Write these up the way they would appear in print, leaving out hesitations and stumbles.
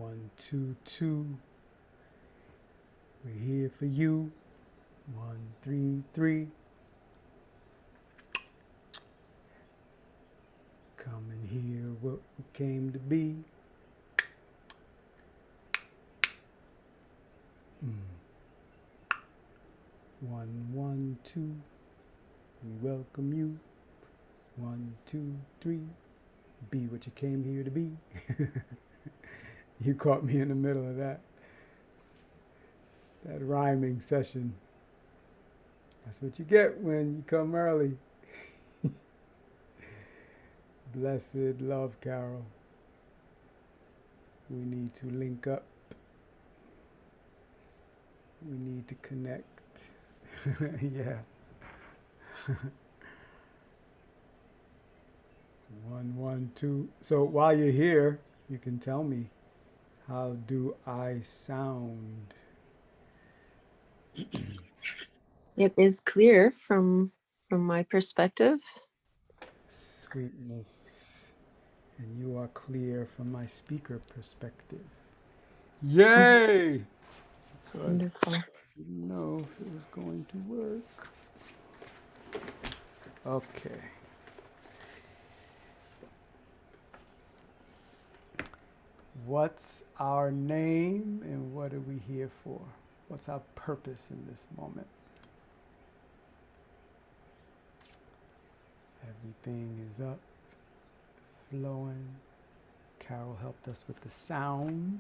1, 2, 2. We're here for you. 1, 3, 3. Come and hear what we came to be. Mm. 1, 1, 2. We welcome you. 1, 2, 3. Be what you came here to be. You caught me in the middle of that rhyming session. That's what you get when you come early. Blessed love, Carol. We need to link up. We need to connect. Yeah. 1, 1, 2. So while you're here, you can tell me, how do I sound? It is clear from my perspective. Sweetness. And you are clear from my speaker perspective. Yay! Because Wonderful. I didn't know if it was going to work. Okay. What's our name and what are we here for? What's our purpose in this moment? Everything is up, flowing. Carol helped us with the sound.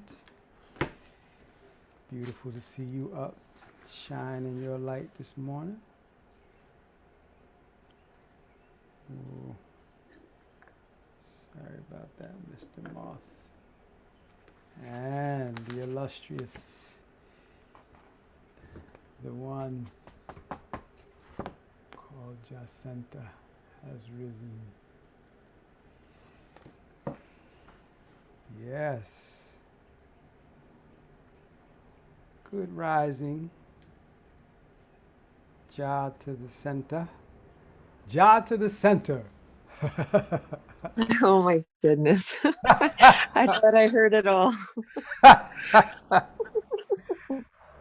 Beautiful to see you up, shining your light this morning. Ooh. Sorry about that, Mr. Moth. And the illustrious, the one called Jacinta has risen. Yes. Good rising. Ja to the center. Ja to the center. Oh my goodness. I thought I heard it all.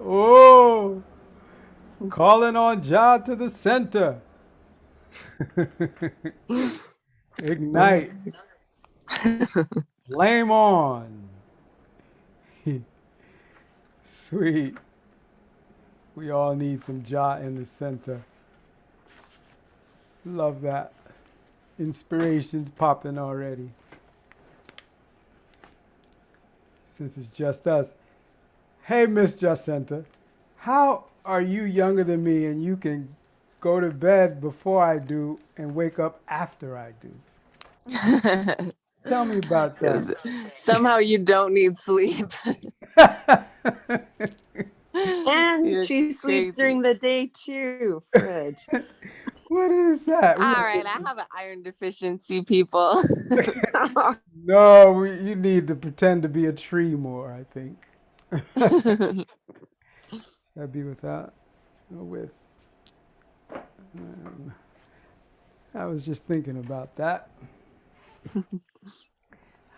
Oh, calling on Ja to the center. Ignite. Flame on. Sweet. We all need some Ja in the center. Love that. Inspiration's popping already. Since it's just us. Hey, Miss Jacinta, how are you younger than me and you can go to bed before I do and wake up after I do? Tell me about that. Somehow you don't need sleep. And You're she sleeps crazy. during the day too, Fridge. What is that? All right, I have an iron deficiency, people. No, you need to pretend to be a tree more, I think. That'd be without or with. I was just thinking about that.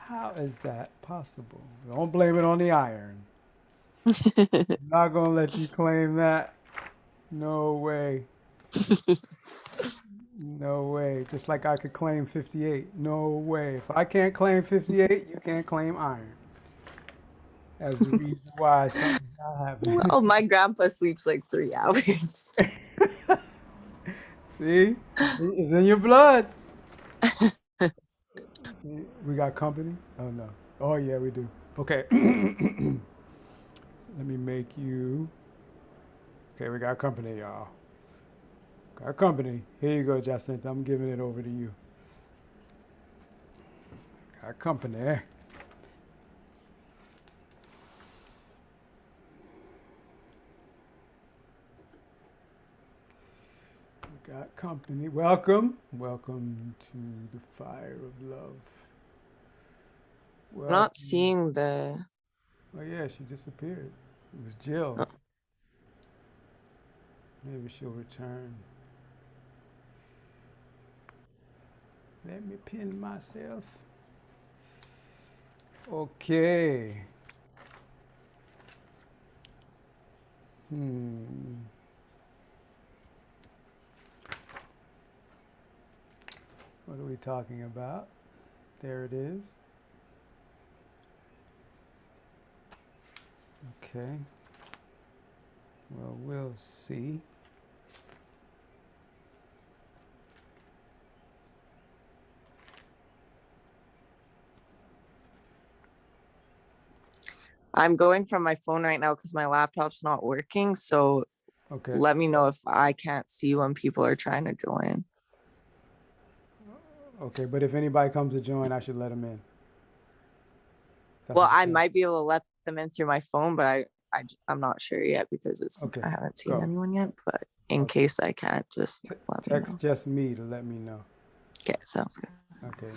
How is that possible? Don't blame it on the iron. I'm not going to let you claim that. No way. No way. Just like I could claim 58. No way. If I can't claim 58, you can't claim iron. That's the reason why something's not happening. Well, my grandpa sleeps like 3 hours. See? It's in your blood. See, we got company? Oh, no. Oh, yeah, we do. Okay. Let me make you. Okay, we got company, y'all. Got company. Here you go, Justin. I'm giving it over to you. Got company. We got company. Welcome. Welcome to the fire of love. I'm not seeing the. Oh, yeah, she disappeared. It was Jill. Oh. Maybe she'll return. Let me pin myself. Okay. What are we talking about? There it is. Okay. Well, we'll see. I'm going from my phone right now because my laptop's not working. So Okay. let me know if I can't see when people are trying to join. Okay, but if anybody comes to join, I should let them in. That's Well, what you're I saying. might be able to let them in through my phone, but I'm not sure yet because Okay, I haven't seen go. anyone yet. But in Okay. case I can't, just let me know. Text just me to let me know. Okay, sounds good. Okay.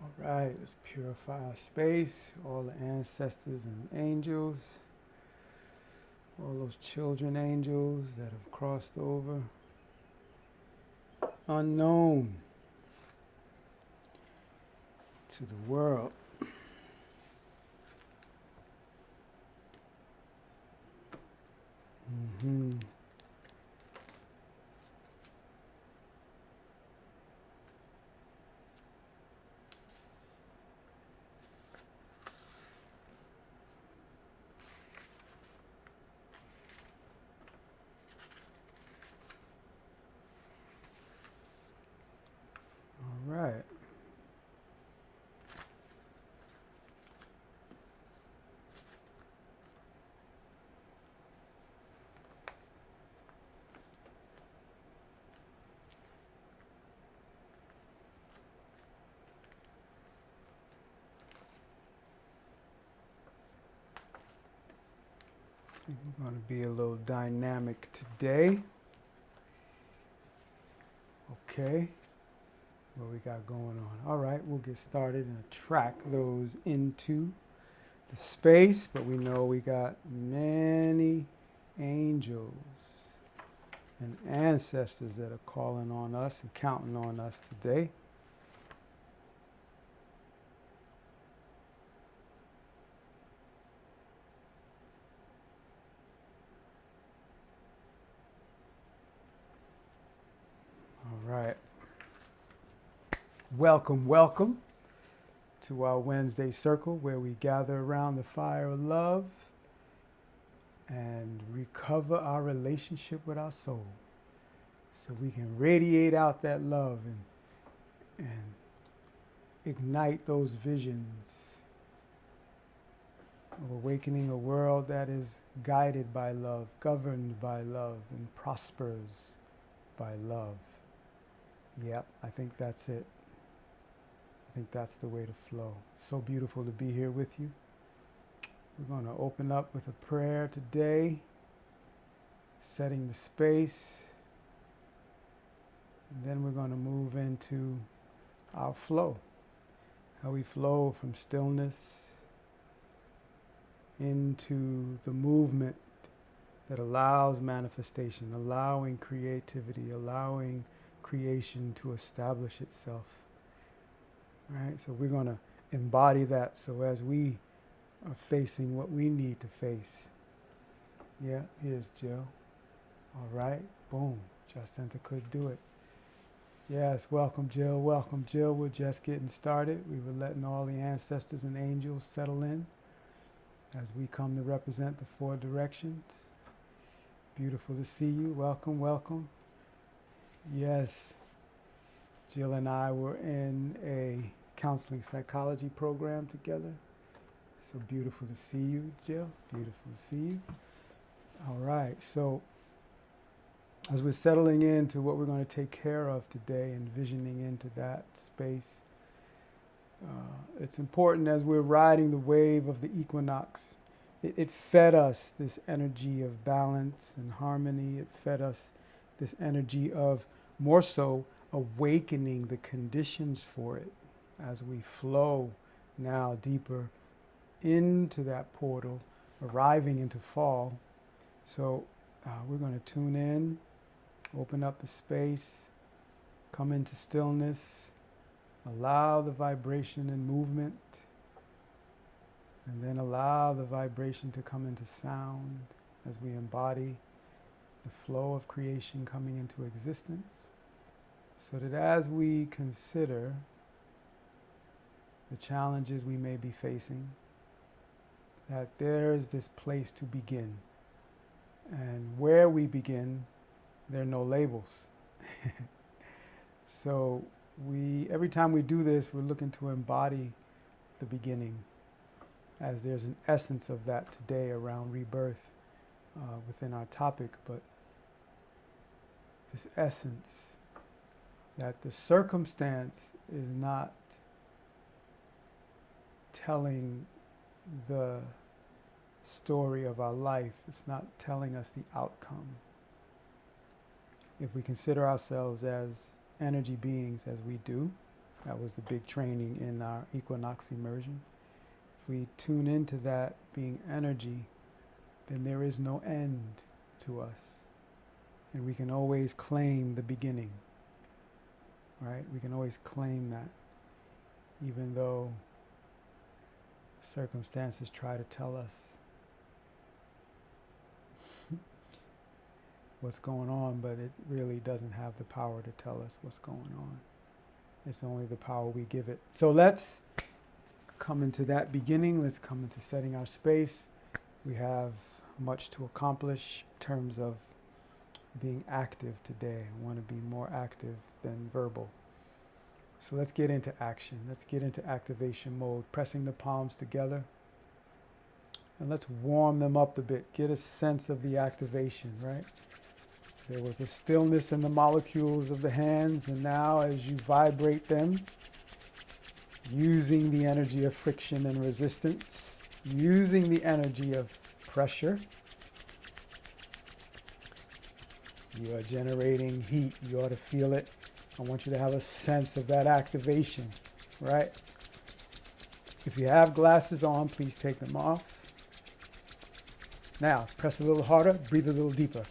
All right, let's purify our space, all the ancestors and angels, all those children angels that have crossed over. Unknown to the world. Mm-hmm. All right. We're going to be a little dynamic today. Okay. What we got going on? All right, we'll get started and attract those into the space, but we know we got many angels and ancestors that are calling on us and counting on us today. All right. Welcome, welcome to our Wednesday circle where we gather around the fire of love and recover our relationship with our soul so we can radiate out that love and ignite those visions of awakening a world that is guided by love, governed by love, and prospers by love. Yep, I think that's it. I think that's the way to flow. So beautiful to be here with you. We're going to open up with a prayer today, setting the space, and then we're going to move into our flow, how we flow from stillness into the movement that allows manifestation, allowing creativity, allowing creation to establish itself. Right? So we're going to embody that so as we are facing what we need to face. Yeah, here's Jill. All right, boom. Jacinta could do it. Yes, welcome Jill, welcome Jill. We're just getting started. We were letting all the ancestors and angels settle in as we come to represent the four directions. Beautiful to see you. Welcome, welcome. Yes, Jill and I were in a counseling psychology program together. So beautiful to see you, Jill. Beautiful to see you. All right, so as we're settling into what we're going to take care of today and visioning into that space, it's important as we're riding the wave of the equinox. It fed us this energy of balance and harmony. It fed us this energy of more so awakening the conditions for it as we flow now deeper into that portal, arriving into fall. So we're going to tune in, open up the space, come into stillness, Allow the vibration and movement, and then allow the vibration to come into sound as we embody the flow of creation coming into existence, so that as we consider the challenges we may be facing, that there's this place to begin. And where we begin, there are no labels. So every time we do this, we're looking to embody the beginning, as there's an essence of that today around rebirth within our topic. But this essence that the circumstance is not telling the story of our life. It's not telling us the outcome. If we consider ourselves as energy beings, as we do, that was the big training in our equinox immersion. If we tune into that being energy, then there is no end to us. And we can always claim the beginning, right? We can always claim that, even though circumstances try to tell us what's going on, but it really doesn't have the power to tell us what's going on. It's only the power we give it. So let's come into that beginning. Let's come into setting our space. We have much to accomplish in terms of being active today. I want to be more active than verbal. So let's get into action. Let's get into activation mode, pressing the palms together. And let's warm them up a bit. Get a sense of the activation, right? There was a stillness in the molecules of the hands, and now as you vibrate them, using the energy of friction and resistance, using the energy of pressure, you are generating heat. You ought to feel it. I want you to have a sense of that activation, right? If you have glasses on, please take them off. Now, press a little harder, breathe a little deeper.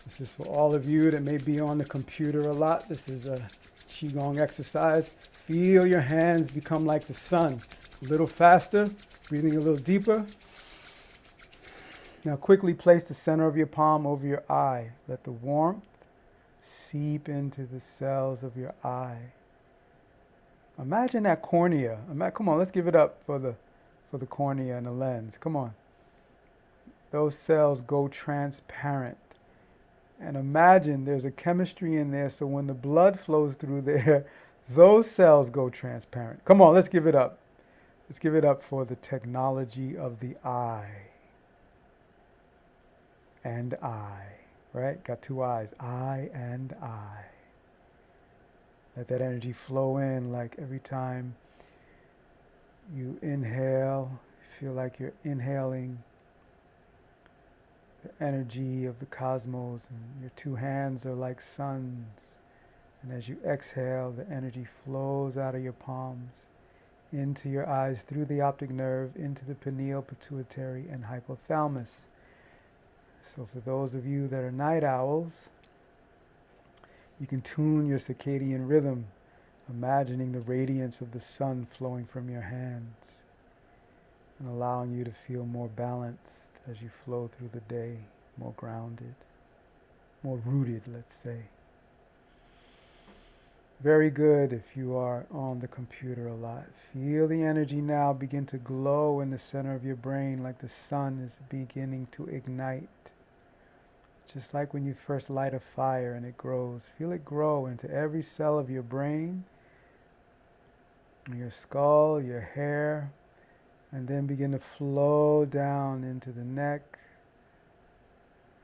This is for all of you that may be on the computer a lot. This is a Qigong exercise. Feel your hands become like the sun. A little faster, breathing a little deeper. Now quickly place the center of your palm over your eye. Let the warmth seep into the cells of your eye. Imagine that cornea. Come on, let's give it up for the cornea and the lens. Come on. Those cells go transparent. And imagine there's a chemistry in there, so when the blood flows through there, those cells go transparent. Come on, let's give it up. Let's give it up for the technology of the eye. And eye, right? Got two eyes, eye and eye. Let that energy flow in, like every time you inhale, feel like you're inhaling the energy of the cosmos, and your two hands are like suns. And as you exhale, the energy flows out of your palms into your eyes, through the optic nerve, into the pineal, pituitary, and hypothalamus. So for those of you that are night owls, you can tune your circadian rhythm, imagining the radiance of the sun flowing from your hands and allowing you to feel more balanced as you flow through the day, more grounded, more rooted, let's say. Very good if you are on the computer a lot. Feel the energy now begin to glow in the center of your brain, like the sun is beginning to ignite. Just like when you first light a fire and it grows. Feel it grow into every cell of your brain, your skull, your hair, and then begin to flow down into the neck,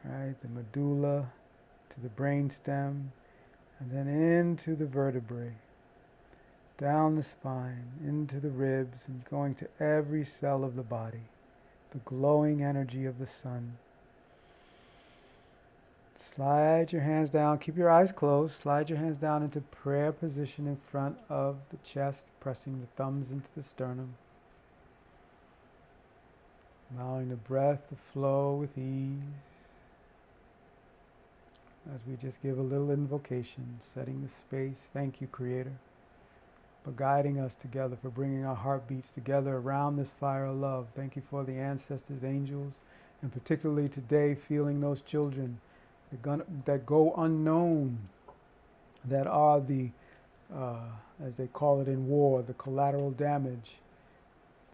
right, the medulla, to the brainstem, and then into the vertebrae, down the spine, into the ribs, and going to every cell of the body, the glowing energy of the sun. Slide your hands down, keep your eyes closed, slide your hands down into prayer position in front of the chest, pressing the thumbs into the sternum. Allowing the breath to flow with ease. as we just give a little invocation, setting the space. Thank you, Creator, for guiding us together, for bringing our heartbeats together around this fire of love. Thank you for the ancestors, angels, and particularly today, feeling those children that go unknown, that are the, as they call it in war, the collateral damage,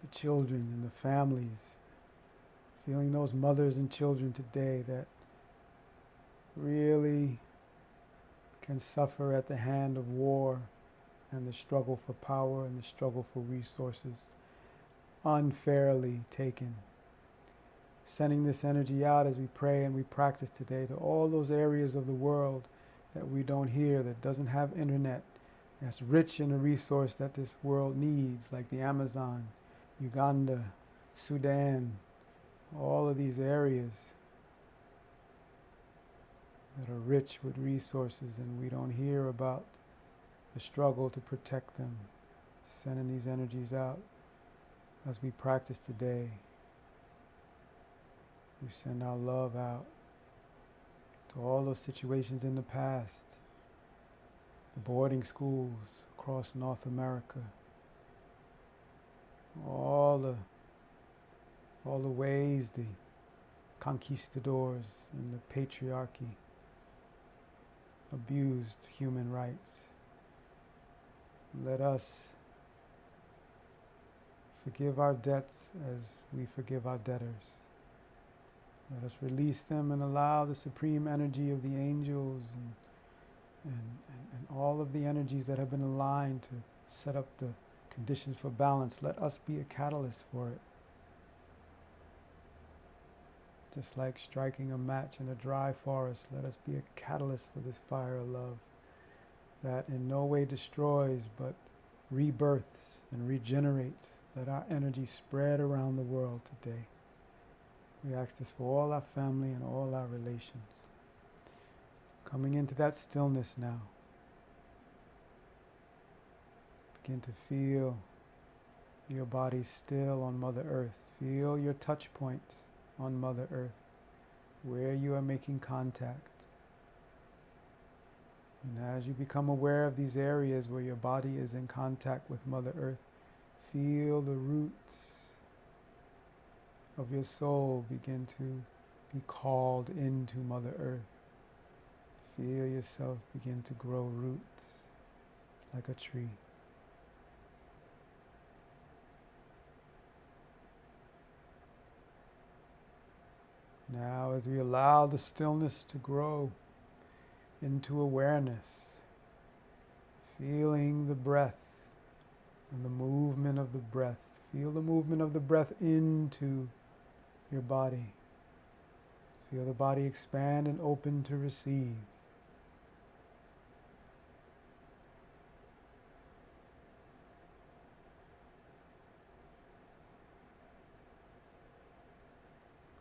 the children and the families. Feeling those mothers and children today that really can suffer at the hand of war and the struggle for power and the struggle for resources unfairly taken. Sending this energy out as we pray and we practice today to all those areas of the world that we don't hear, that doesn't have internet, that's rich in a resource that this world needs, like the Amazon, Uganda, Sudan, all of these areas that are rich with resources, and we don't hear about the struggle to protect them. Sending these energies out as we practice today. We send our love out to all those situations in the past, the boarding schools across North America, all the ways the conquistadors and the patriarchy abused human rights. Let us forgive our debts as we forgive our debtors. Let us release them and allow the supreme energy of the angels and all of the energies that have been aligned to set up the conditions for balance. Let us be a catalyst for it. Just like striking a match in a dry forest, let us be a catalyst for this fire of love that in no way destroys but rebirths and regenerates. Let our energy spread around the world today. We ask this for all our family and all our relations. Coming into that stillness now. Begin to feel your body still on Mother Earth. Feel your touch points on Mother Earth, where you are making contact. And as you become aware of these areas where your body is in contact with Mother Earth, feel the roots of your soul begin to be called into Mother Earth. Feel yourself begin to grow roots like a tree. Now, as we allow the stillness to grow into awareness, feeling the breath and the movement of the breath. Feel the movement of the breath into your body. Feel the body expand and open to receive.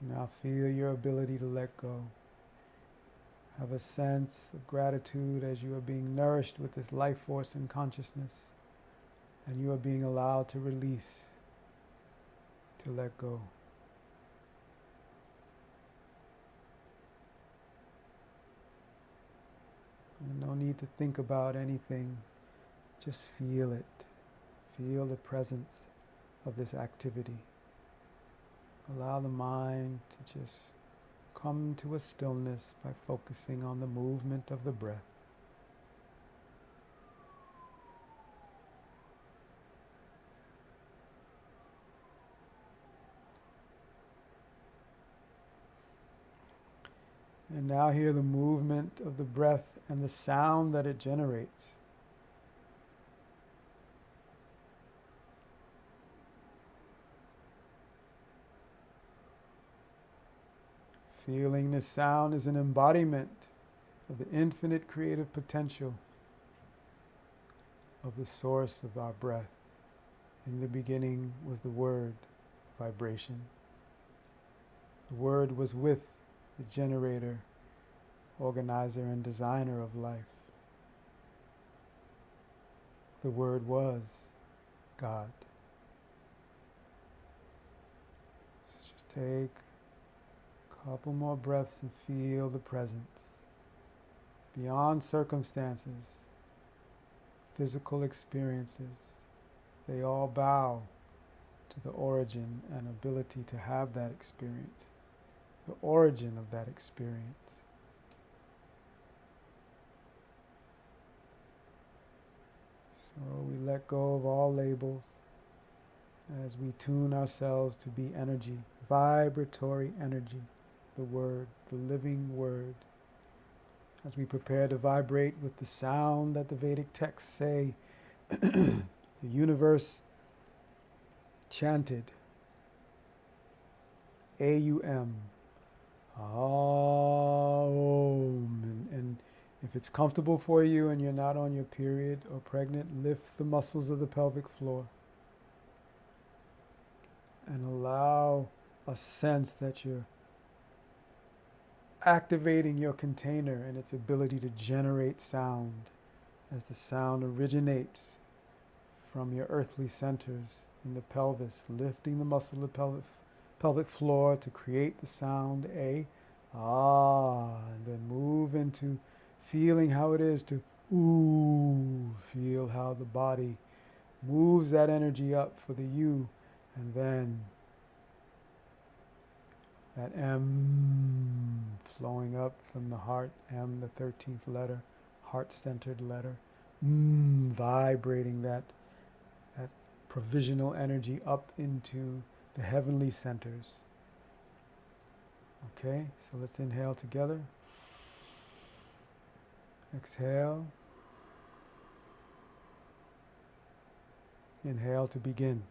Now feel your ability to let go. Have a sense of gratitude as you are being nourished with this life force and consciousness, and you are being allowed to release, to let go. And no need to think about anything, just feel it. Feel the presence of this activity. Allow the mind to just come to a stillness by focusing on the movement of the breath. And now hear the movement of the breath and the sound that it generates. Feeling this sound is an embodiment of the infinite creative potential of the source of our breath. In the beginning was the word, vibration. The word was with the generator, organizer, and designer of life. The word was God. So just take couple more breaths and feel the presence. beyond circumstances, physical experiences. They all bow to the origin and ability to have that experience, the origin of that experience. So we let go of all labels as we tune ourselves to be energy, vibratory energy, the word, the living word. As we prepare to vibrate with the sound that the Vedic texts say, the universe chanted, AUM, Aum. And if it's comfortable for you and you're not on your period or pregnant, lift the muscles of the pelvic floor and allow a sense that you're activating your container and its ability to generate sound as the sound originates from your earthly centers in the pelvis, lifting the muscle of the pelvic floor to create the sound A, and then move into feeling how it is to ooh, feel how the body moves that energy up for the U, and then that M flowing up from the heart, M, the 13th letter, heart-centered letter, vibrating that provisional energy up into the heavenly centers. Okay, so let's inhale together. Exhale. Inhale to begin.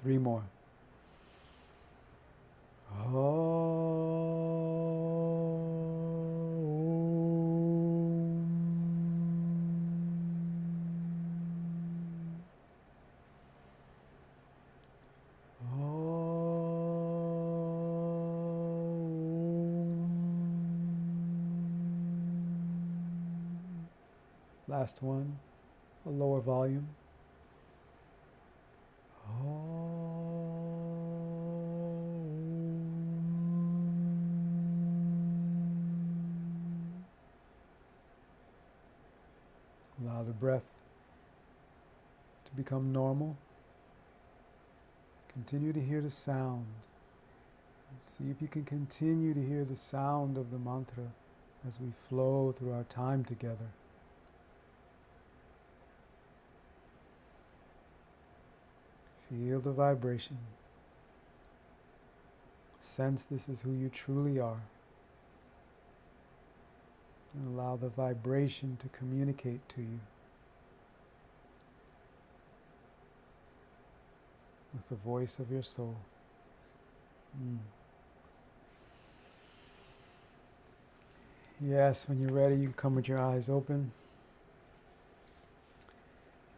Three more. Last one, a lower volume. Allow the breath to become normal. Continue to hear the sound. See if you can continue to hear the sound of the mantra as we flow through our time together. Feel the vibration. Sense this is who you truly are. And allow the vibration to communicate to you with the voice of your soul. Yes, when you're ready, you can come with your eyes open.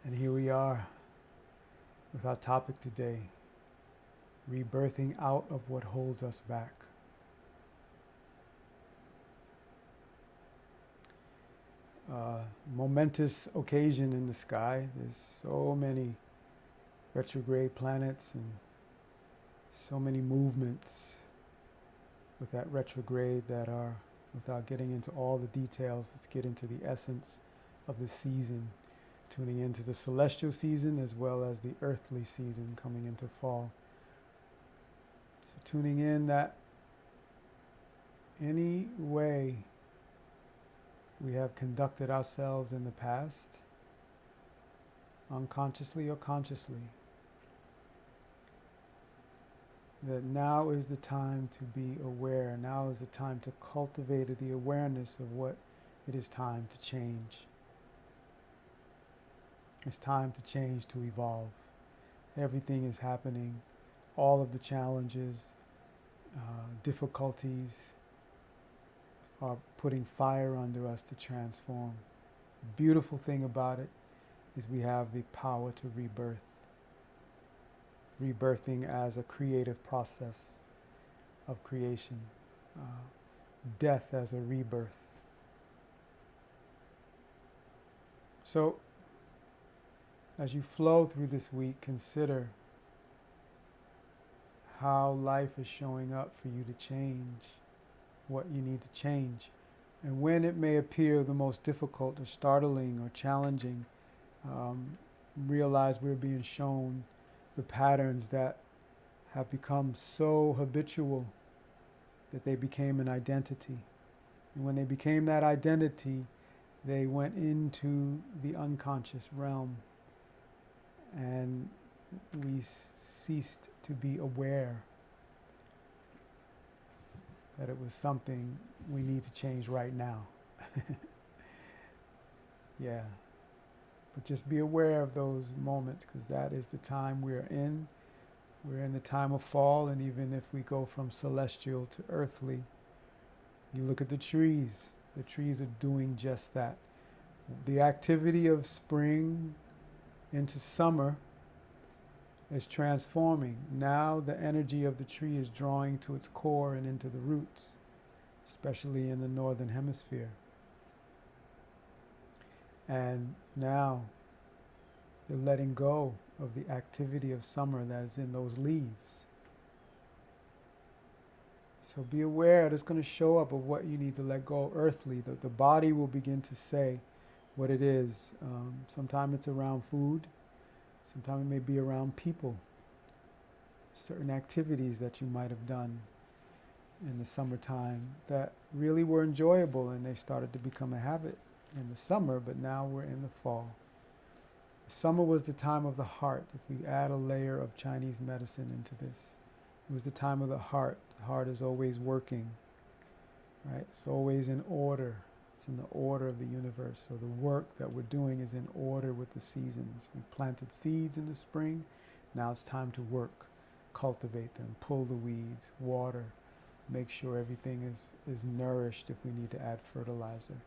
And here we are with our topic today, rebirthing out of what holds us back. Momentous occasion in the sky. There's so many retrograde planets and so many movements with that retrograde that are, without getting into all the details, let's get into the essence of the season, tuning into the celestial season as well as the earthly season coming into fall. So tuning in that any way we have conducted ourselves in the past, unconsciously or consciously, that now is the time to be aware. Now is the time to cultivate the awareness of what it is time to change. It's time to change, to evolve. Everything is happening. All of the challenges, difficulties are putting fire under us to transform. The beautiful thing about it is we have the power to rebirth. Rebirthing as a creative process of creation. Death as a rebirth. So, as you flow through this week, consider how life is showing up for you to change what you need to change. And when it may appear the most difficult or startling or challenging, realize we're being shown the patterns that have become so habitual that they became an identity. And when they became that identity, they went into the unconscious realm, and we ceased to be aware that it was something we need to change right now. Yeah. But just be aware of those moments, because that is the time we're in. We're in the time of fall, and even if we go from celestial to earthly, you look at the trees are doing just that. The activity of spring into summer is transforming. Now the energy of the tree is drawing to its core and into the roots, especially in the northern hemisphere. And now they're letting go of the activity of summer that is in those leaves. So be aware that's going to show up of what you need to let go earthly. The body will begin to say what it is. Sometimes it's around food. Sometimes it may be around people. Certain activities that you might have done in the summertime that really were enjoyable, and they started to become a habit in the summer, but now we're in the fall. Summer was the time of the heart. If we add a layer of Chinese medicine into this, it was the time of the heart. The heart is always working, right? It's always in order. It's in the order of the universe. So the work that we're doing is in order with the seasons. We planted seeds in the spring. Now it's time to work, cultivate them, pull the weeds, water, make sure everything is nourished if we need to add fertilizer.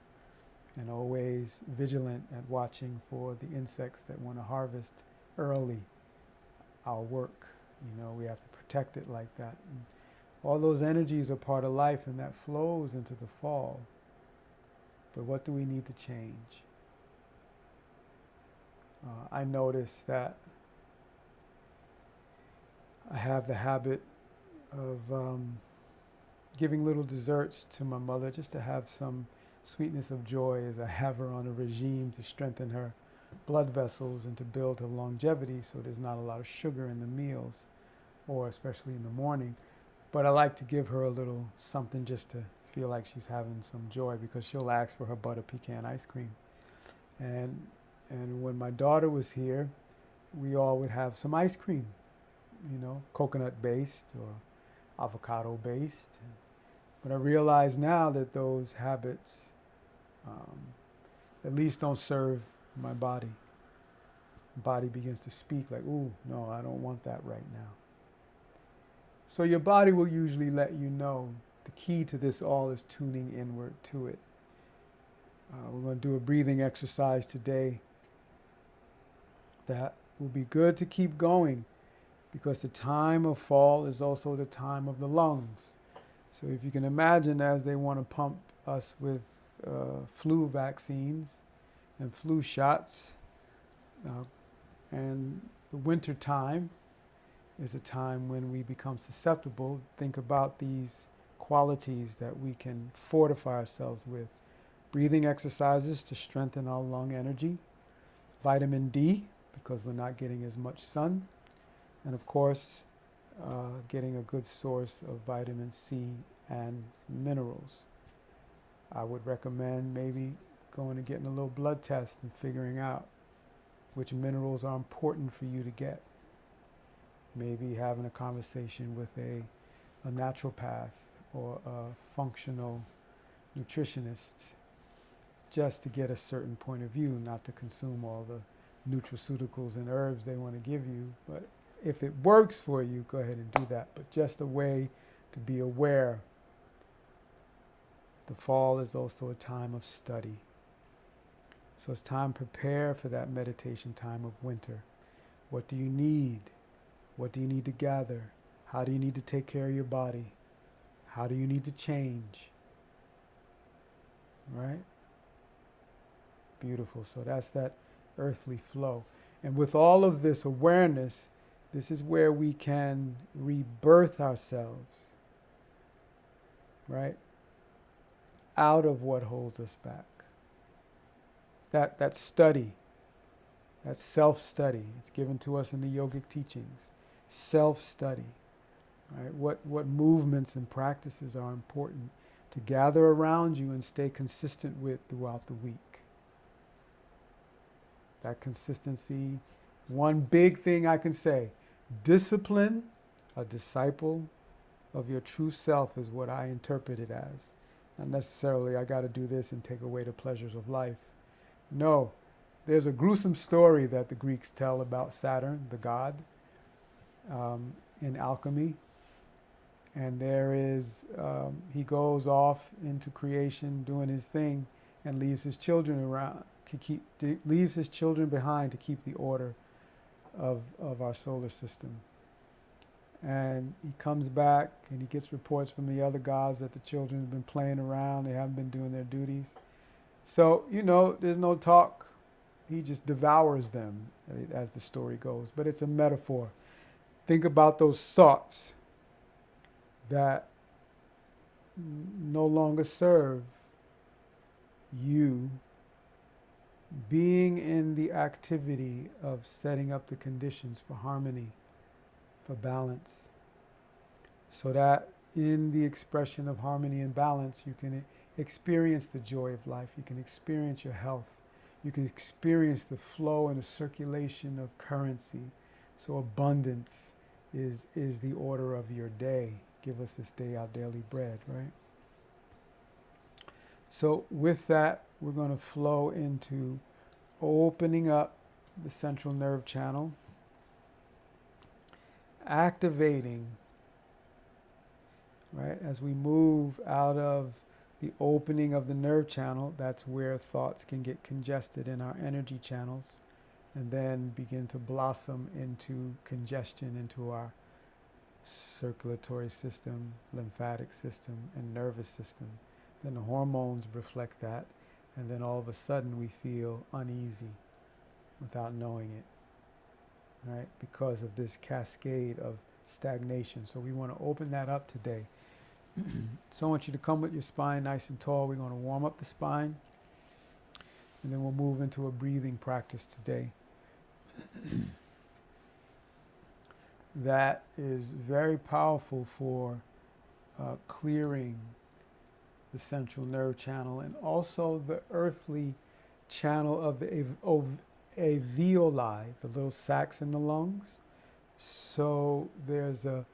And always vigilant at watching for the insects that want to harvest early our work. We have to protect it like that. And all those energies are part of life, and that flows into the fall. But what do we need to change? I notice that I have the habit of giving little desserts to my mother just to have some sweetness of joy, as I have her on a regime to strengthen her blood vessels and to build her longevity, so there's not a lot of sugar in the meals, or especially in the morning. But I like to give her a little something just to feel like she's having some joy, because she'll ask for her butter pecan ice cream. And when my daughter was here, we all would have some ice cream, coconut based or avocado based. But I realize now that those habits at least don't serve my body. The body begins to speak like, ooh, no, I don't want that right now. So your body will usually let you know. The key to this all is tuning inward to it. We're going to do a breathing exercise today that will be good to keep going, because the time of fall is also the time of the lungs. So if you can imagine, as they want to pump us with flu vaccines and flu shots, and the winter time is a time when we become susceptible. Think about these qualities that we can fortify ourselves with. Breathing exercises to strengthen our lung energy. Vitamin D, because we're not getting as much sun. And of course, getting a good source of vitamin C and minerals. I would recommend maybe going and getting a little blood test and figuring out which minerals are important for you to get. maybe having a conversation with a naturopath or a functional nutritionist, just to get a certain point of view, not to consume all the nutraceuticals and herbs they want to give you. But if it works for you, go ahead and do that. But just a way to be aware. The fall is also a time of study. So it's time to prepare for that meditation time of winter. What do you need? What do you need to gather? How do you need to take care of your body? How do you need to change? Right? Beautiful. So that's that earthly flow. And with all of this awareness, this is where we can rebirth ourselves, right? Out of what holds us back. That study, that self-study, it's given to us in the yogic teachings. Self-study, right? What movements and practices are important to gather around you and stay consistent with throughout the week. That consistency, one big thing I can say, discipline, a disciple of your true self is what I interpret it as. Not necessarily I got to do this and take away the pleasures of life. No, there's a gruesome story that the Greeks tell about Saturn, the god, in alchemy. And there is, he goes off into creation doing his thing and leaves his children around, leaves his children behind to keep the order of our solar system. And he comes back and he gets reports from the other gods that the children have been playing around, they haven't been doing their duties. So, there's no talk. He just devours them, as the story goes. But it's a metaphor. Think about those thoughts that no longer serve you, being in the activity of setting up the conditions for harmony, for balance, so that in the expression of harmony and balance you can experience the joy of life, you can experience your health, you can experience the flow and the circulation of currency. So abundance is the order of your day. Give us this day our daily bread, right? So with that, we're going to flow into opening up the central nerve channel, activating, right? As we move out of the opening of the nerve channel, that's where thoughts can get congested in our energy channels and then begin to blossom into congestion into our circulatory system, lymphatic system, and nervous system. Then the hormones reflect that, and then all of a sudden we feel uneasy without knowing it, right? Because of this cascade of stagnation. So we want to open that up today. So I want you to come with your spine nice and tall. We're going to warm up the spine, and then we'll move into a breathing practice today. That is very powerful for clearing the central nerve channel and also the earthly channel of the alveoli, the little sacs in the lungs. So there's a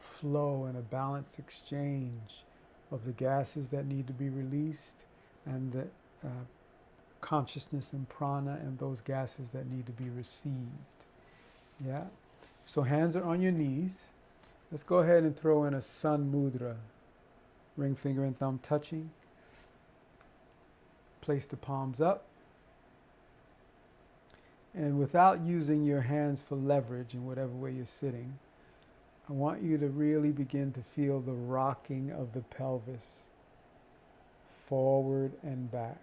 flow and a balanced exchange of the gases that need to be released and the consciousness and prana and those gases that need to be received. Yeah? So hands are on your knees. Let's go ahead and throw in a sun mudra. Ring finger and thumb touching. Place the palms up. And without using your hands for leverage in whatever way you're sitting, I want you to really begin to feel the rocking of the pelvis. Forward and back.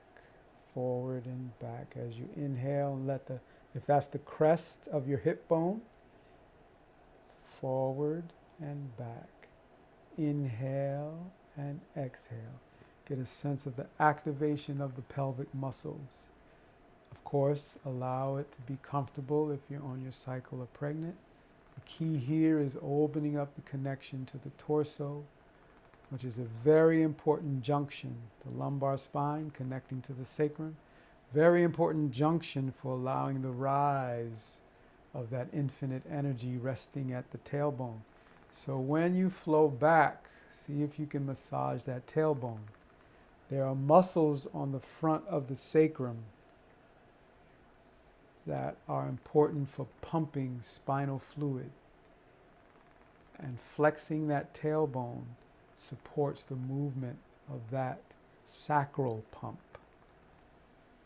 Forward and back. As you inhale, if that's the crest of your hip bone, forward and back. Inhale and exhale. Get a sense of the activation of the pelvic muscles. Of course, allow it to be comfortable if you're on your cycle or pregnant. The key here is opening up the connection to the torso, which is a very important junction. The lumbar spine connecting to the sacrum. Very important junction for allowing the rise of that infinite energy resting at the tailbone. So when you flow back, see if you can massage that tailbone. There are muscles on the front of the sacrum that are important for pumping spinal fluid. And flexing that tailbone supports the movement of that sacral pump.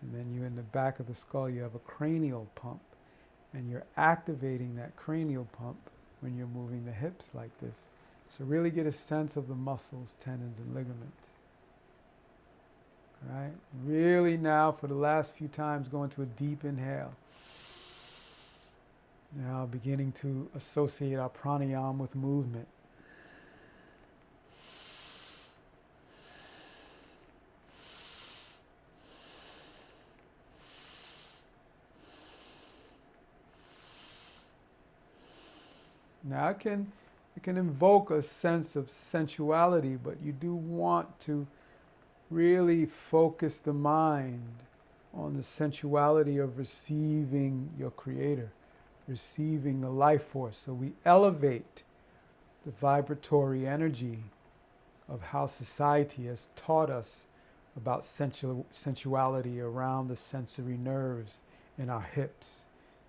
And then you in the back of the skull, you have a cranial pump. And you're activating that cranial pump when you're moving the hips like this. So really get a sense of the muscles, tendons, and ligaments. All right? Really now, for the last few times, go into a deep inhale. Now beginning to associate our pranayama with movement. Now it can invoke a sense of sensuality, but you do want to really focus the mind on the sensuality of receiving your creator, receiving the life force. So we elevate the vibratory energy of how society has taught us about sensuality around the sensory nerves in our hips.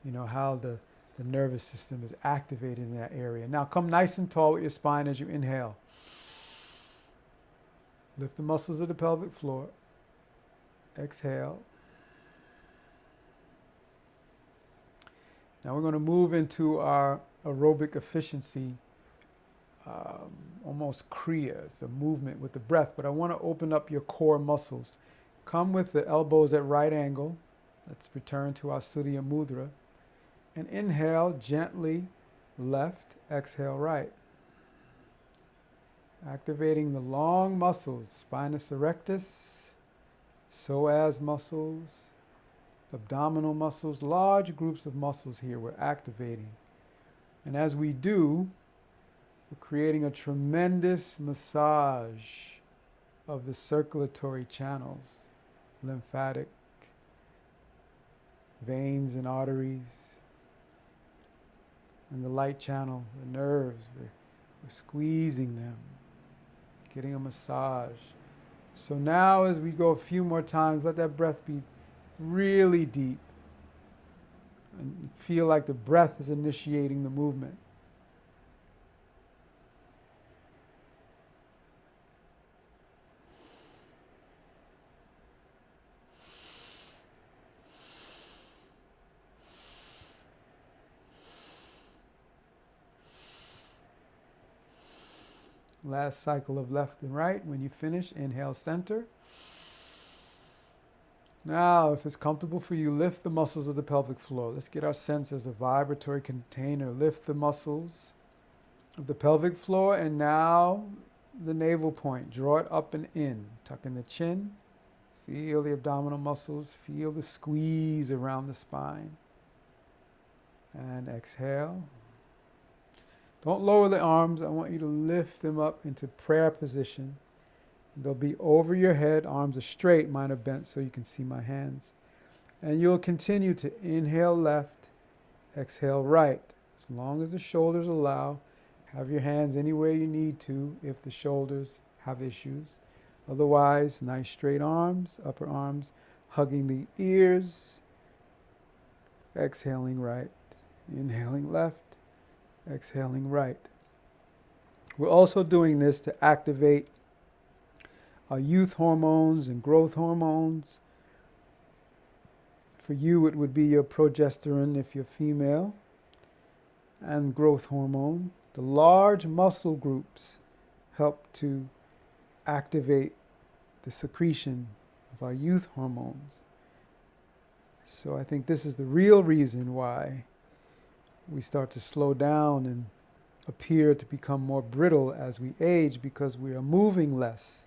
You know, how the nervous system is activated in that area. Now come nice and tall with your spine as you inhale. Lift the muscles of the pelvic floor. Exhale. Now we're going to move into our aerobic efficiency, almost kriya. It's a movement with the breath, but I want to open up your core muscles. Come with the elbows at right angle. Let's return to our Surya Mudra. And inhale gently left, exhale right. Activating the long muscles, spinous erectus, psoas muscles, abdominal muscles, large groups of muscles here we're activating. And as we do, we're creating a tremendous massage of the circulatory channels, lymphatic, veins and arteries, and the light channel, the nerves. We're squeezing them, getting a massage. So now as we go a few more times, let that breath be really deep and feel like the breath is initiating the movement. Last cycle of left and right. When you finish, inhale center. Now, if it's comfortable for you, lift the muscles of the pelvic floor. Let's get our sense as a vibratory container. Lift the muscles of the pelvic floor, and now the navel point. Draw it up and in. Tuck in the chin. Feel the abdominal muscles. Feel the squeeze around the spine. And exhale. Don't lower the arms. I want you to lift them up into prayer position. They'll be over your head. Arms are straight. Mine are bent so you can see my hands. And you'll continue to inhale left, exhale right. As long as the shoulders allow, have your hands anywhere you need to if the shoulders have issues. Otherwise, nice straight arms, upper arms hugging the ears. Exhaling right, inhaling left, exhaling right. We're also doing this to activate our youth hormones and growth hormones. For you, it would be your progesterone if you're female, and growth hormone. The large muscle groups help to activate the secretion of our youth hormones. So I think this is the real reason why we start to slow down and appear to become more brittle as we age, because we are moving less.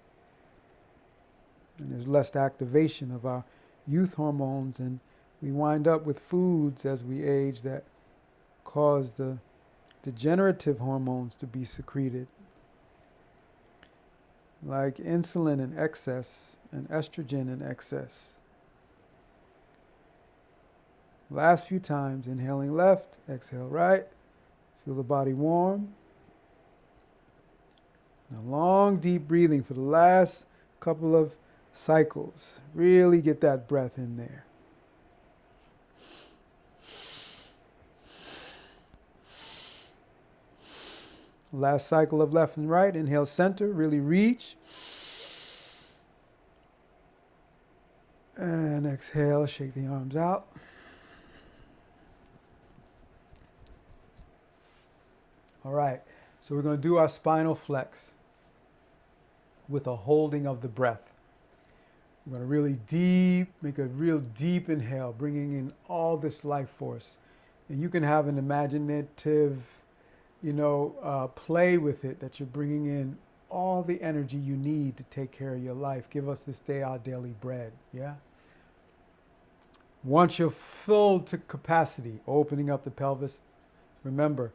And there's less activation of our youth hormones, and we wind up with foods as we age that cause the degenerative hormones to be secreted, like insulin in excess and estrogen in excess, Last few times, inhaling left, exhale right. Feel the body warm. Now long, deep breathing for the last couple of cycles. Really get that breath in there. Last cycle of left and right. Inhale center, really reach. And exhale, shake the arms out. All right, so we're going to do our spinal flex with a holding of the breath. We're going to really make a real deep inhale, bringing in all this life force. And you can have an imaginative, play with it, that you're bringing in all the energy you need to take care of your life. Give us this day our daily bread, yeah? Once you're filled to capacity, opening up the pelvis, remember,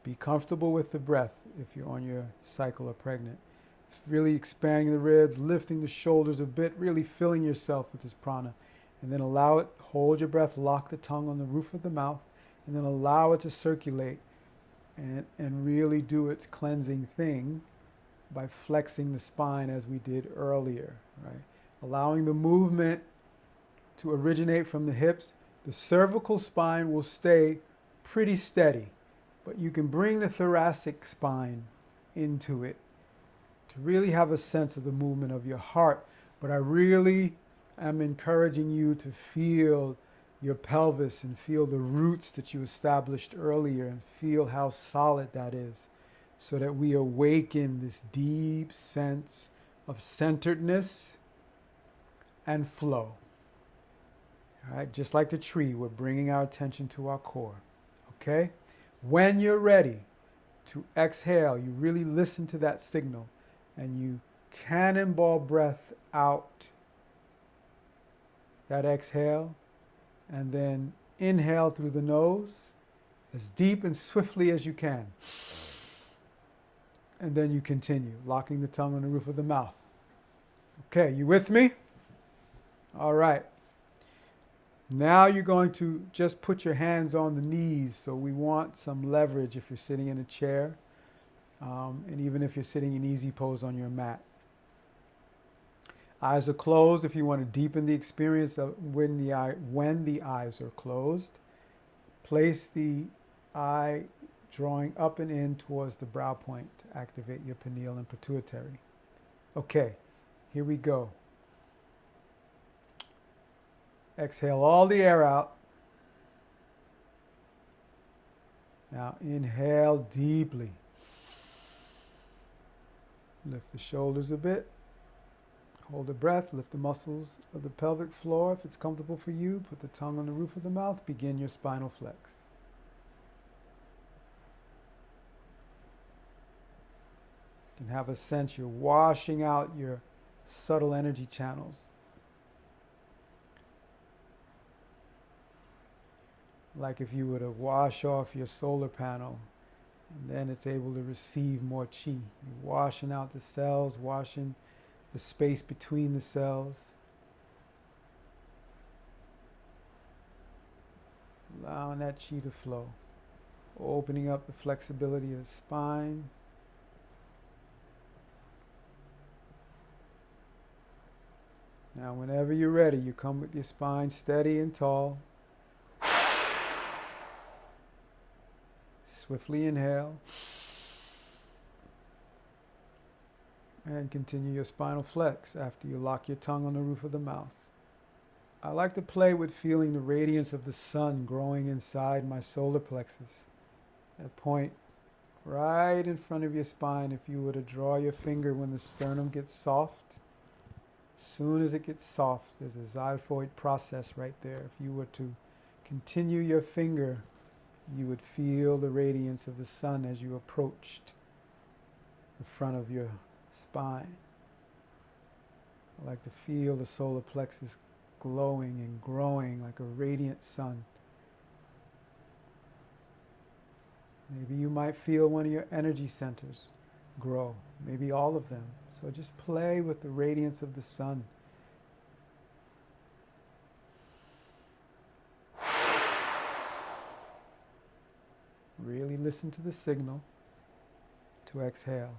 be comfortable with the breath if you're on your cycle or pregnant. Really expanding the ribs, lifting the shoulders a bit, really filling yourself with this prana. And then allow it, hold your breath, lock the tongue on the roof of the mouth, and then allow it to circulate and really do its cleansing thing by flexing the spine as we did earlier, right? Allowing the movement to originate from the hips. The cervical spine will stay pretty steady, but you can bring the thoracic spine into it to really have a sense of the movement of your heart. But I really am encouraging you to feel your pelvis and feel the roots that you established earlier and feel how solid that is, so that we awaken this deep sense of centeredness and flow. All right, just like the tree, we're bringing our attention to our core, okay? When you're ready to exhale, you really listen to that signal and you cannonball breath out. That exhale, and then inhale through the nose as deep and swiftly as you can. And then you continue, locking the tongue on the roof of the mouth. Okay, you with me? All right. Now you're going to just put your hands on the knees. So we want some leverage if you're sitting in a chair, and even if you're sitting in easy pose on your mat. Eyes are closed if you want to deepen the experience of when the eyes are closed. Place the eye drawing up and in towards the brow point to activate your pineal and pituitary. Okay, here we go. Exhale all the air out. Now inhale deeply. Lift the shoulders a bit. Hold the breath, lift the muscles of the pelvic floor. If it's comfortable for you, put the tongue on the roof of the mouth. Begin your spinal flex. You can have a sense you're washing out your subtle energy channels. Like if you were to wash off your solar panel, and then it's able to receive more chi. You're washing out the cells, washing the space between the cells. Allowing that chi to flow. Opening up the flexibility of the spine. Now whenever you're ready, you come with your spine steady and tall. Swiftly inhale. And continue your spinal flex after you lock your tongue on the roof of the mouth. I like to play with feeling the radiance of the sun growing inside my solar plexus. That point right in front of your spine. If you were to draw your finger when the sternum gets soft, as soon as it gets soft, there's a xiphoid process right there. If you were to continue your finger, you would feel the radiance of the sun as you approached the front of your spine. I like to feel the solar plexus glowing and growing like a radiant sun. Maybe you might feel one of your energy centers grow, maybe all of them. So just play with the radiance of the sun. Really listen to the signal to exhale.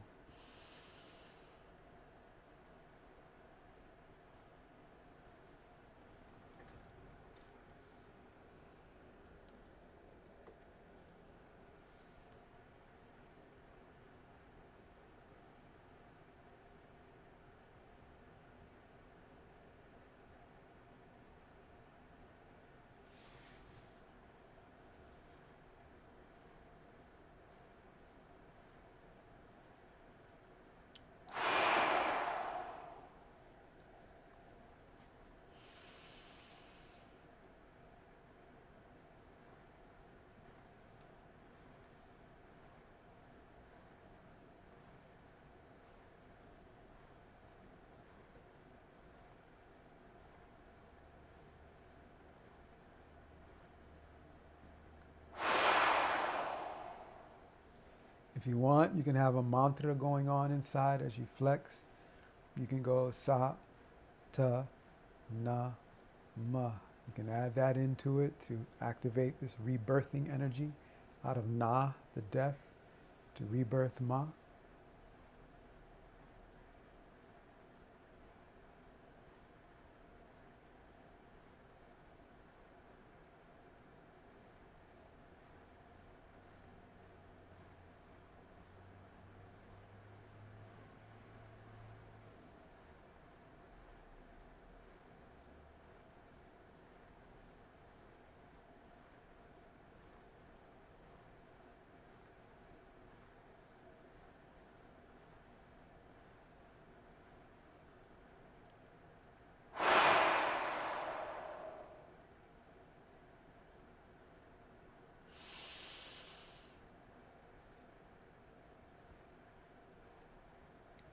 If you want, you can have a mantra going on inside as you flex. You can go sa, ta, na, ma. You can add that into it to activate this rebirthing energy out of na, the death, to rebirth ma.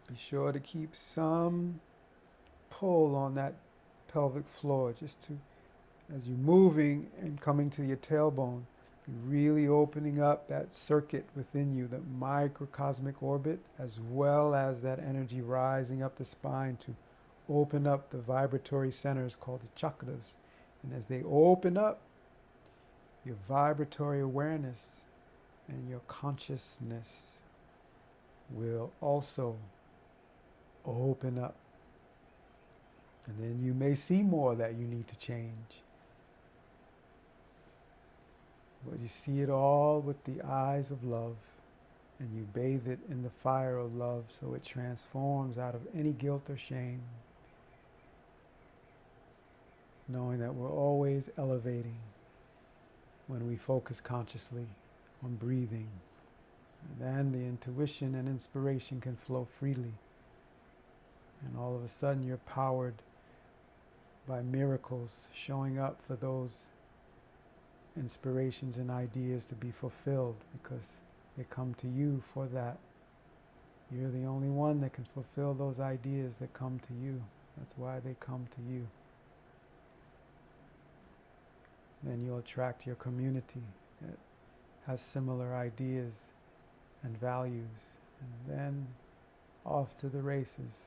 Be sure to keep some pull on that pelvic floor, just to, as you're moving and coming to your tailbone, you're really opening up that circuit within you, that microcosmic orbit, as well as that energy rising up the spine to open up the vibratory centers called the chakras. And as they open up, your vibratory awareness and your consciousness will also open up. And then you may see more that you need to change. But you see it all with the eyes of love, and you bathe it in the fire of love so it transforms out of any guilt or shame, knowing that we're always elevating when we focus consciously on breathing. And then the intuition and inspiration can flow freely. And all of a sudden you're powered by miracles showing up for those inspirations and ideas to be fulfilled, because they come to you for that. You're the only one that can fulfill those ideas that come to you. That's why they come to you. Then you'll attract your community that has similar ideas and values. And then off to the races.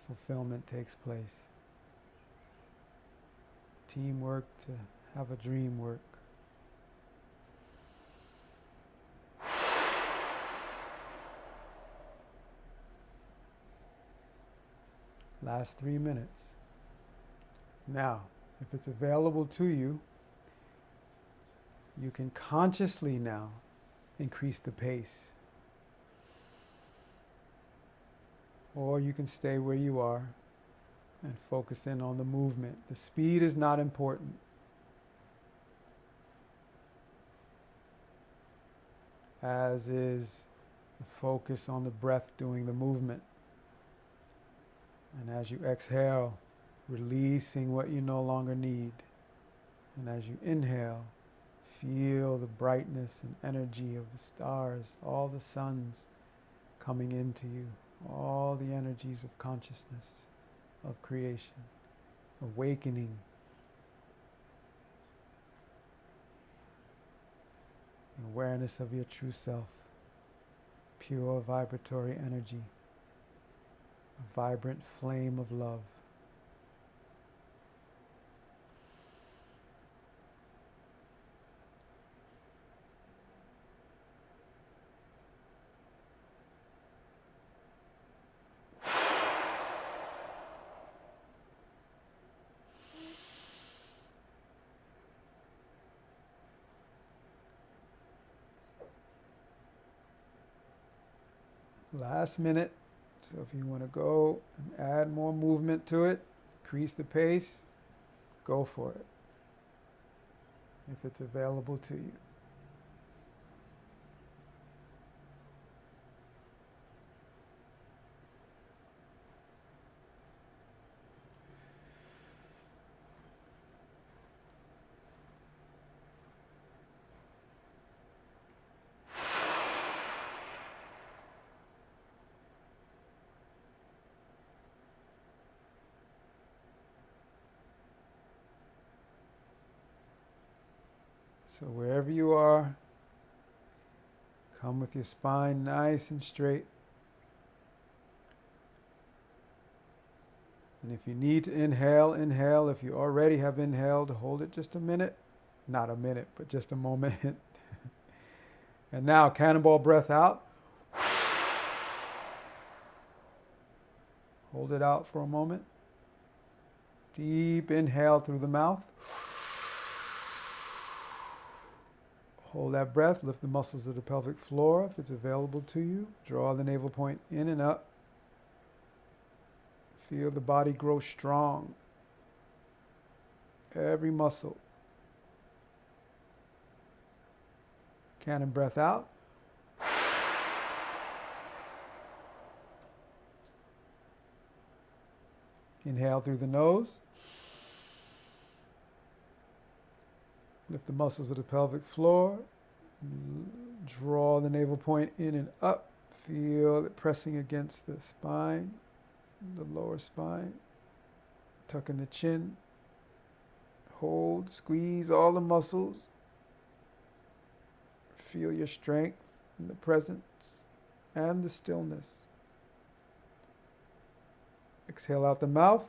Fulfillment takes place. Teamwork to have a dream work. Last 3 minutes. Now, if it's available to you, you can consciously now increase the pace. Or you can stay where you are and focus in on the movement. The speed is not important. As is the focus on the breath doing the movement. And as you exhale, releasing what you no longer need. And as you inhale, feel the brightness and energy of the stars, all the suns coming into you, all the energies of consciousness, of creation, awakening. Awareness of your true self, pure vibratory energy, a vibrant flame of love. Last minute. So if you want to go and add more movement to it, increase the pace, go for it. If it's available to you. So wherever you are, come with your spine nice and straight. And if you need to inhale, inhale. If you already have inhaled, hold it just a minute. Not a minute, but just a moment. And now, cannonball breath out. Hold it out for a moment. Deep inhale through the mouth. Hold that breath. Lift the muscles of the pelvic floor if it's available to you. Draw the navel point in and up. Feel the body grow strong. Every muscle. Cannon breath out. Inhale through the nose. Lift the muscles of the pelvic floor. Draw the navel point in and up. Feel it pressing against the spine, the lower spine. Tuck in the chin. Hold, squeeze all the muscles. Feel your strength and the presence and the stillness. Exhale out the mouth.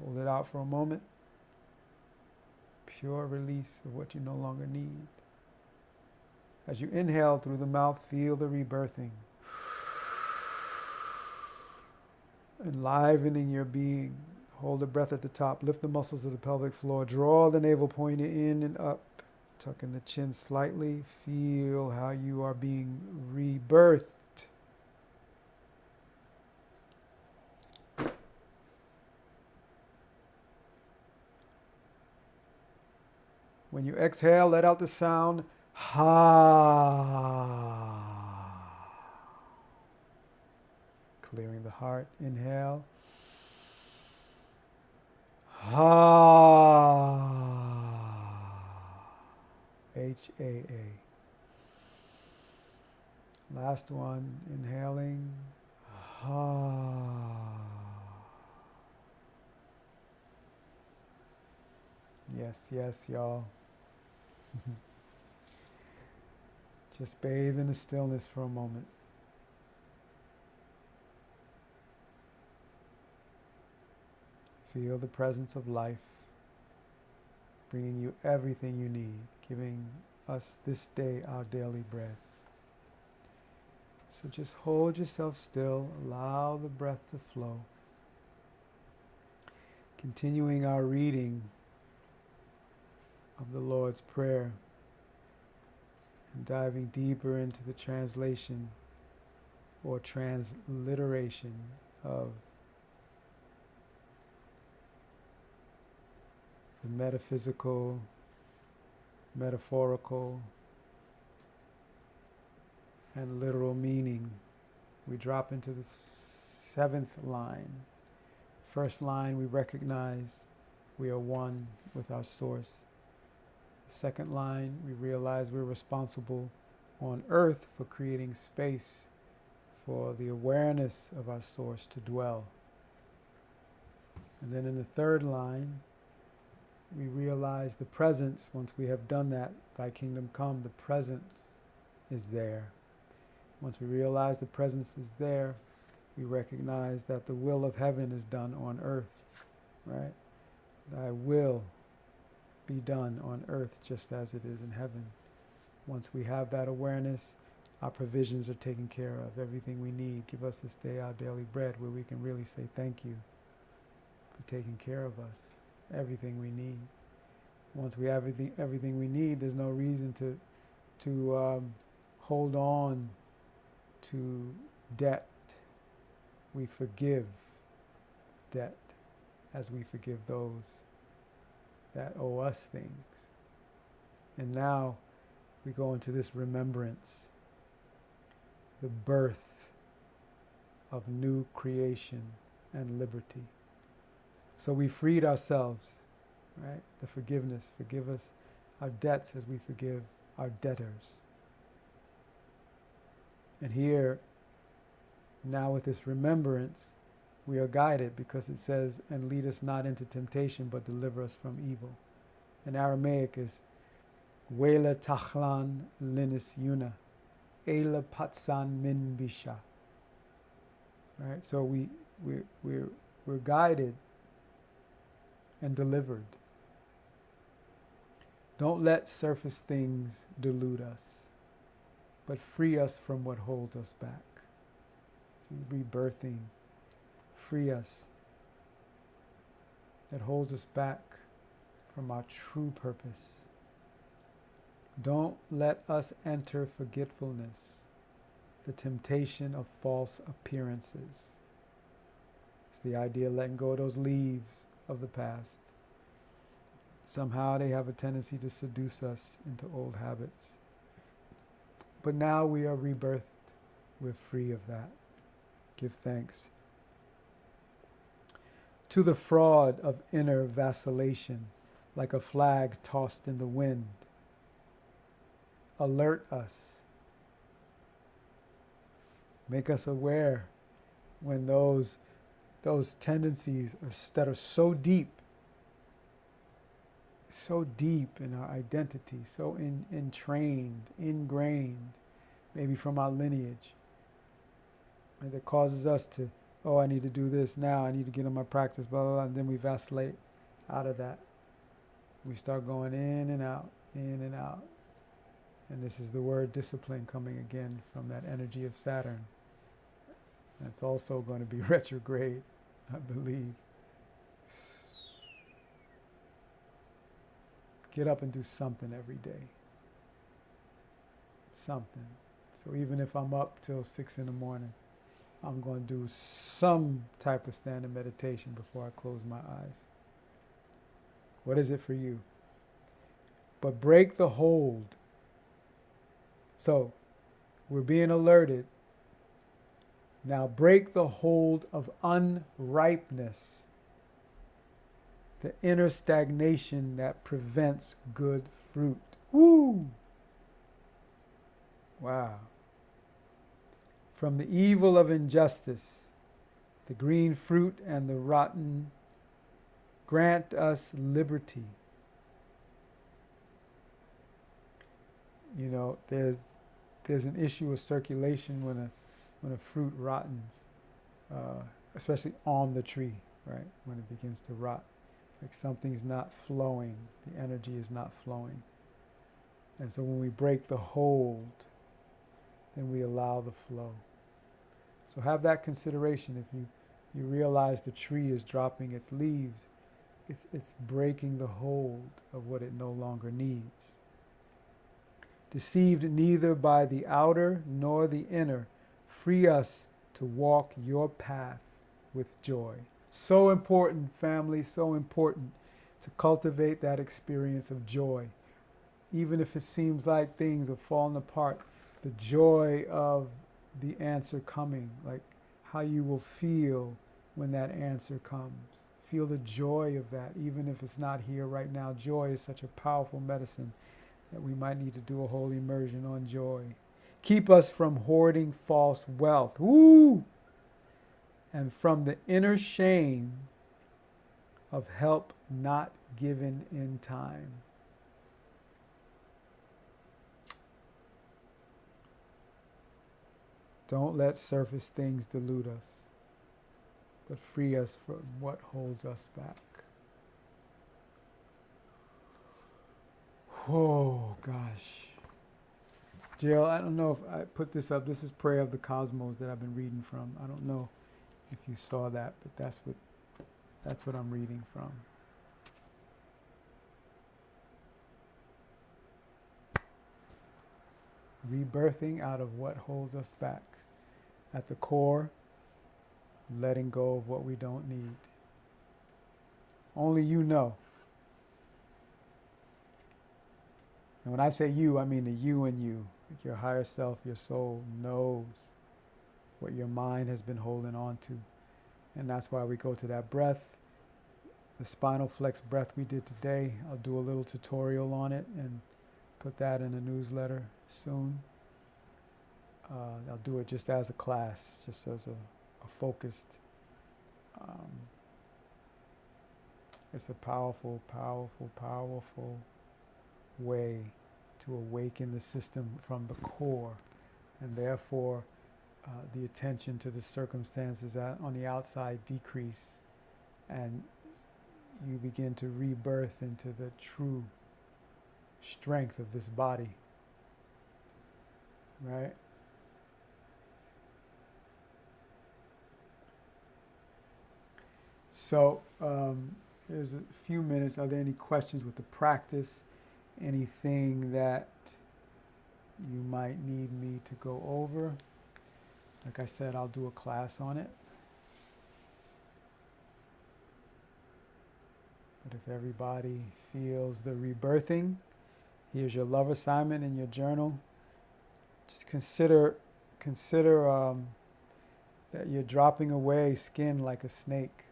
Hold it out for a moment. Pure release of what you no longer need. As you inhale through the mouth, feel the rebirthing. Enlivening your being. Hold the breath at the top. Lift the muscles of the pelvic floor. Draw the navel point in and up. Tuck in the chin slightly. Feel how you are being rebirthed. When you exhale, let out the sound ha. Clearing the heart. Inhale. Ha. H-A-A. Last one. Inhaling. Ha. Yes, yes, y'all. Just bathe in the stillness for a moment. Feel the presence of life, bringing you everything you need, giving us this day our daily bread. So just hold yourself still, allow the breath to flow. Continuing our reading of the Lord's Prayer and diving deeper into the translation or transliteration of the metaphysical, metaphorical, and literal meaning. We drop into the 7th line. First line, we recognize we are one with our source. The second line, we realize we're responsible on earth for creating space for the awareness of our source to dwell. And then in the third line, we realize the presence. Once we have done that, thy kingdom come, the presence is there. Once we realize the presence is there, we recognize that the will of heaven is done on earth, right? Thy will be done on earth just as it is in heaven. Once we have that awareness, our provisions are taken care of. Everything we need. Give us this day our daily bread, where we can really say thank you for taking care of us. Everything we need. Once we have everything we need, there's no reason to hold on to debt. We forgive debt as we forgive those that owe us things. And now we go into this remembrance, the birth of new creation and liberty. So we freed ourselves, right? The forgiveness. Forgive us our debts as we forgive our debtors. And here, now with this remembrance, we are guided because it says, and lead us not into temptation, but deliver us from evil. In Aramaic is, Wela tachlan linis yuna, Ela patsan min bisha. Right? So we're guided and delivered. Don't let surface things delude us, but free us from what holds us back. See, rebirthing, free us that holds us back from our true purpose. Don't let us enter forgetfulness, the temptation of false appearances. It's the idea of letting go of those leaves of the past. Somehow they have a tendency to seduce us into old habits. But now we are rebirthed. We're free of that. Give thanks. To the fraud of inner vacillation, like a flag tossed in the wind, alert us. Make us aware when those tendencies that are so deep in our identity, so entrained, ingrained, maybe from our lineage, and that causes us to, oh, I need to do this now, I need to get on my practice, blah, blah, blah, and then we vacillate out of that. We start going in and out, in and out. And this is the word discipline coming again from that energy of Saturn. And it's also going to be retrograde, I believe. Get up and do something every day. Something. So even if I'm up till 6 in the morning, I'm going to do some type of standing meditation before I close my eyes. What is it for you? But break the hold. So we're being alerted. Now break the hold of unripeness, the inner stagnation that prevents good fruit. Woo! Wow. From the evil of injustice, the green fruit and the rotten, grant us liberty. You know, there's an issue of circulation when a fruit rottens, especially on the tree, right? When it begins to rot, like something's not flowing, the energy is not flowing. And so when we break the hold, then we allow the flow. So have that consideration. If you realize the tree is dropping its leaves, it's breaking the hold of what it no longer needs. Deceived neither by the outer nor the inner, free us to walk your path with joy. So important, family, so important to cultivate that experience of joy. Even if it seems like things are falling apart, the joy of the answer coming, like how you will feel when that answer comes. Feel the joy of that, even if it's not here right now. Joy is such a powerful medicine that we might need to do a whole immersion on joy. Keep us from hoarding false wealth. Woo! And from the inner shame of help not given in time. Don't let surface things delude us, but free us from what holds us back. Oh, gosh. Jill, I don't know if I put this up. This is Prayer of the Cosmos that I've been reading from. I don't know if you saw that, but that's what I'm reading from. rebirthing out of what holds us back. At the core, letting go of what we don't need. Only you know. And when I say you, I mean the you in you. Like your higher self, your soul knows what your mind has been holding on to. And that's why we go to that breath. The spinal flex breath we did today, I'll do a little tutorial on it and put that in a newsletter soon. I'll do it just as a class, just as a focused. It's a powerful, powerful, powerful way to awaken the system from the core, and therefore the attention to the circumstances on the outside decrease, and you begin to rebirth into the true strength of this body, right? So there's a few minutes. Are there any questions with the practice? Anything that you might need me to go over? Like I said, I'll do a class on it. But if everybody feels the rebirthing, here's your love assignment in your journal. Just consider that you're dropping away skin like a snake.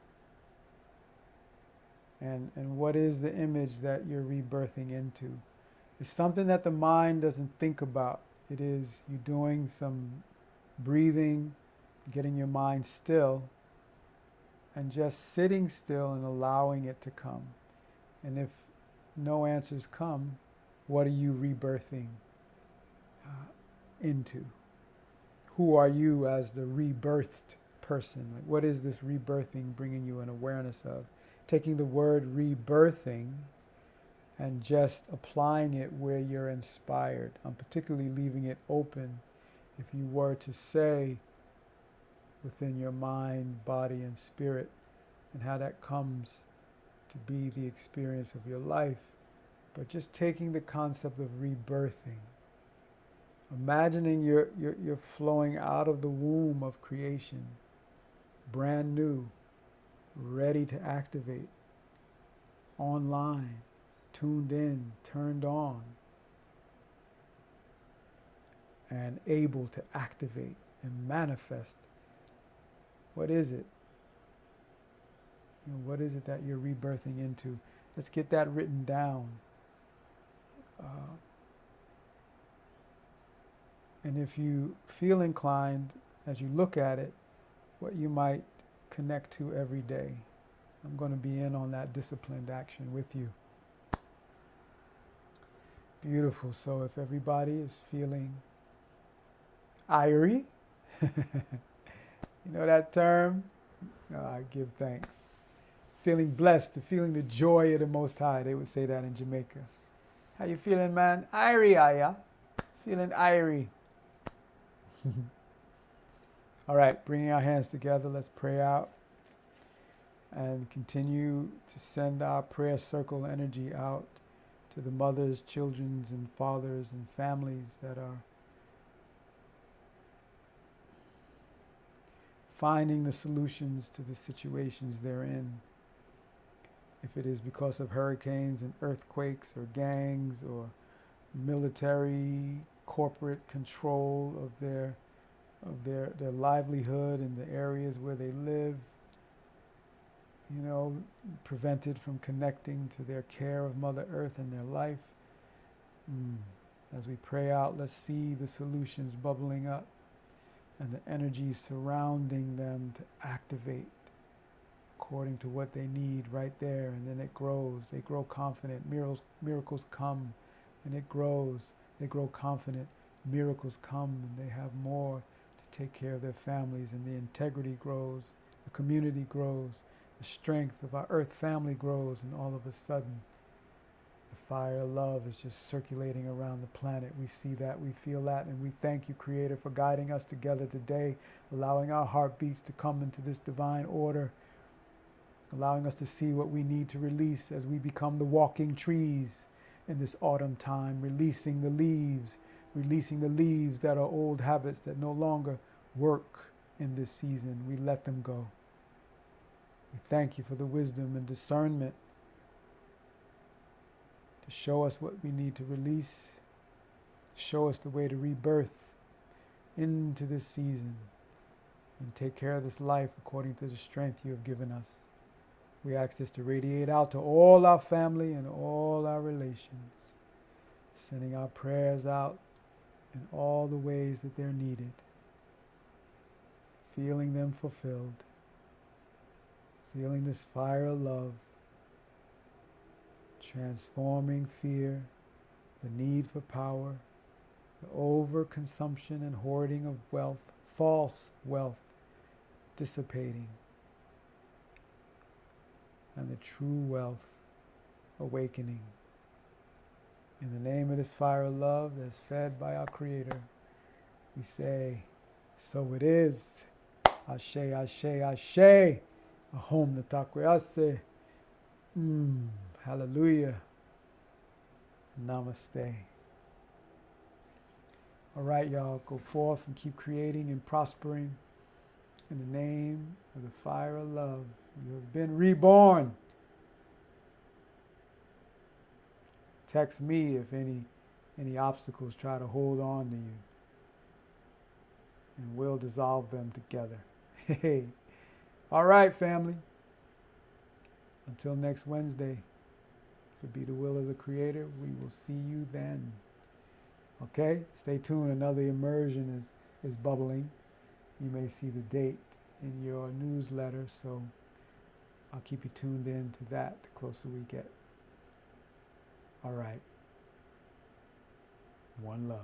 And what is the image that you're rebirthing into? It's something that the mind doesn't think about. It is you doing some breathing, getting your mind still, and just sitting still and allowing it to come. And if no answers come, what are you rebirthing into? Who are you as the rebirthed person? Like, what is this rebirthing bringing you an awareness of? Taking the word rebirthing and just applying it where you're inspired. I'm particularly leaving it open if you were to say within your mind, body, and spirit, and how that comes to be the experience of your life. But just taking the concept of rebirthing. Imagining you're flowing out of the womb of creation, brand new, ready to activate, online, tuned in, turned on, and able to activate and manifest. What is it? What is it that you're rebirthing into? Let's get that written down. And if you feel inclined, as you look at it, what you might connect to every day. I'm going to be in on that disciplined action with you. Beautiful. So if everybody is feeling irie, you know that term? I give thanks. Feeling blessed, feeling the joy of the Most High. They would say that in Jamaica. How you feeling, man? Irie, are ya? Feeling irie. All right, bringing our hands together, let's pray out and continue to send our prayer circle energy out to the mothers, children, and fathers and families that are finding the solutions to the situations they're in. If it is because of hurricanes and earthquakes or gangs or military, corporate control of their livelihood in the areas where they live, prevented from connecting to their care of Mother Earth and their life. As we pray out, let's see the solutions bubbling up and the energy surrounding them to activate according to what they need right there. And then it grows. They grow confident. Miracles come, and it grows. They grow confident. Miracles come, and they have more to take care of their families, and the integrity grows. The community grows. The strength of our earth family grows, and all of a sudden, the fire of love is just circulating around the planet. We see that, we feel that, and we thank you, Creator, for guiding us together today, allowing our heartbeats to come into this divine order, allowing us to see what we need to release as we become the walking trees in this autumn time, releasing the leaves, releasing the leaves that are old habits that no longer work in this season. We let them go. We thank you for the wisdom and discernment to show us what we need to release, to show us the way to rebirth into this season and take care of this life according to the strength you have given us. We ask this to radiate out to all our family and all our relations, sending our prayers out in all the ways that they're needed, feeling them fulfilled, feeling this fire of love, transforming fear, the need for power, the overconsumption and hoarding of wealth, false wealth, dissipating, and the true wealth awakening. In the name of this fire of love that's fed by our Creator, we say, so it is. Ashe, ashe, ashe. Ahom natakwe ase. Hallelujah. Namaste. All right, y'all, go forth and keep creating and prospering in the name of the fire of love. You have been reborn. Text me if any obstacles try to hold on to you, and we'll dissolve them together. Hey. All right, family. Until next Wednesday, if it be the will of the Creator, we will see you then. Okay? Stay tuned. Another immersion is bubbling. You may see the date in your newsletter, so I'll keep you tuned in to that the closer we get. All right. One love.